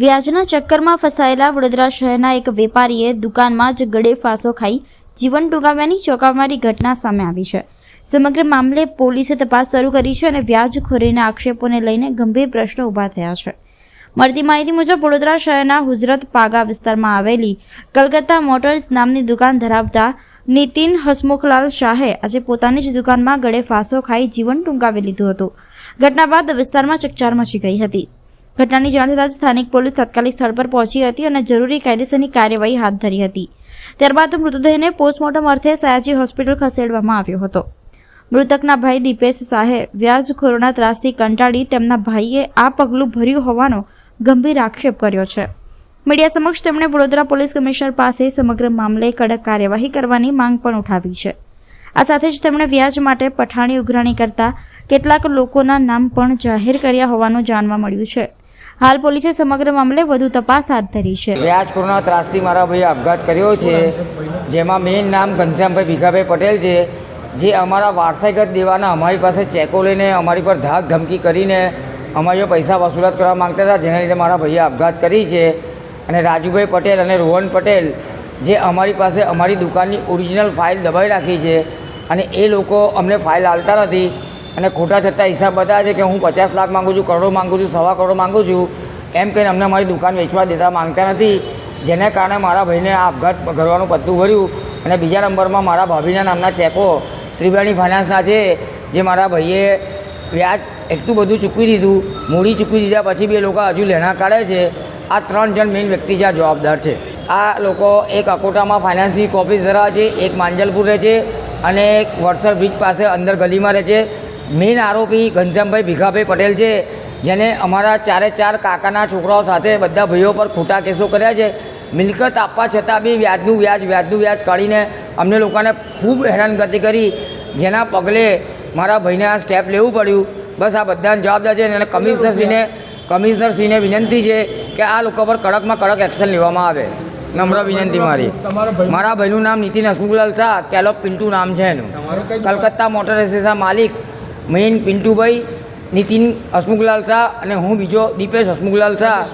વ્યાજના ચક્કરમાં ફસાયેલા વડોદરા શહેરના એક વેપારીએ દુકાનમાં જ ગળે ફાંસો ખાઈ જીવન ટૂંકાવ્યાની ચોંકાવનારી ઘટના સામે આવી છે. સમગ્ર મામલે પોલીસે તપાસ શરૂ કરી છે અને વ્યાજખોરીના આક્ષેપોને લઈને ગંભીર પ્રશ્નો ઊભા થયા છે. મળતી માહિતી મુજબ વડોદરા શહેરના હુજરત પાગા વિસ્તારમાં આવેલી કલકત્તા મોટર્સ નામની દુકાન ધરાવતા નીતિન હસમુખલાલ શાહે આજે પોતાની જ દુકાનમાં ગળે ફાંસો ખાઈ જીવન ટૂંકાવી લીધું હતું. ઘટના બાદ વિસ્તારમાં ચકચાર મચી ગઈ હતી. ઘટનાની જાણ થતાં સ્થાનિક પોલીસ તાત્કાલિક સ્થળ પર પહોંચી હતી અને જરૂરી કાયદેસરની કાર્યવાહી હાથ ધરી હતી. ત્યારબાદ મૃતદેહને પોસ્ટમોર્ટમ અર્થે સયાજી હોસ્પિટલ ખસેડવામાં આવ્યો હતો. મૃતકના ભાઈ દીપેશ શાહે વ્યાજખોરોના ત્રાસથી કંટાળી તેમના ભાઈએ આ પગલું ભર્યું હોવાનો ગંભીર આક્ષેપ કર્યો છે. મીડિયા સમક્ષ તેમણે વડોદરા પોલીસ કમિશનર પાસે સમગ્ર મામલે કડક કાર્યવાહી કરવાની માંગ પણ ઉઠાવી છે. આ સાથે જ તેમણે વ્યાજ માટે પઠાણી ઉઘરાણી કરતા કેટલાક લોકોના નામ પણ જાહેર કર્યા હોવાનું જાણવા મળ્યું છે. હાલ પોલીસે સમગ્ર મામલે વધુ તપાસ હાથ ધરી છે. વ્યાજખોરના ત્રાસથી મારા ભાઈએ આપઘાત કર્યો છે, જેમાં મેઇન નામ ઘનશ્યામભાઈ ભીખાભાઈ પટેલ છે, જે અમારા વારસાગત દેવાના અમારી પાસે ચેકો લઈને અમારી પર ધાક ધમકી કરીને અમારી પૈસા વસૂલાત કરવા માંગતા હતા, જેના લીધે મારા ભાઈએ આપઘાત કરી છે. અને રાજુભાઈ પટેલ અને રોહન પટેલ જે અમારી પાસે અમારી દુકાનની ઓરિજિનલ ફાઇલ દબાઈ રાખી છે અને એ લોકો અમને ફાઇલ આપતા નથી અને ખોટા છતાં હિસાબ બતાવે છે કે હું 50 લાખ માગું છું, કરોડો માગું છું, 1.25 કરોડ માગું છું, એમ કહીને અમને અમારી દુકાન વેચવા દેતા માંગતા નથી, જેને કારણે મારા ભાઈને આ આપઘાત કરવાનું પત્તું ભર્યું. અને બીજા નંબરમાં મારા ભાભીના નામના ચેકો ત્રિવેણી ફાઇનાન્સના છે, જે મારા ભાઈએ વ્યાજ એટલું બધું ચૂકવી દીધું, મૂડી ચૂકવી દીધા પછી બી એ લોકો હજુ લેણા કાઢે છે. આ 3 જણ મેઇન વ્યક્તિ છે, આ જવાબદાર છે. આ લોકો એક અકોટામાં ફાઇનાન્સની ઓફિસ ધરાવે છે, એક માંજલપુર રહે છે અને એક વડસર બ્રિજ પાસે અંદર ગલીમાં રહે છે. મેઇન આરોપી ઘનશ્યામભાઈ ભીખાભાઈ પટેલ છે, જેને અમારા 4 કાકાના છોકરાઓ સાથે બધા ભાઈઓ પર ખોટા કેસો કર્યા છે. મિલકત આપવા છતાં બી વ્યાજનું વ્યાજ કાઢીને અમને લોકોને ખૂબ હેરાનગતિ કરી, જેના પગલે મારા ભાઈને આ સ્ટેપ લેવું પડ્યું. બસ આ બધાને જવાબદાર છે અને કમિશનરશ્રીને વિનંતી છે કે આ લોકો પર કડકમાં કડક એક્શન લેવામાં આવે. નમ્ર વિનંતી મારી. મારા ભાઈનું નામ નીતિન હસમુખલાલ શાહ, કેલોપ પિન્ટુ નામ છે એનું. કલકત્તા મોટર એસોસિએશનના માલિક મેઇન પિન્ટુભાઈ નીતિન હસમુખલાલ શાહ અને હું બીજો દીપેશ હસમુખલાલ શાહ.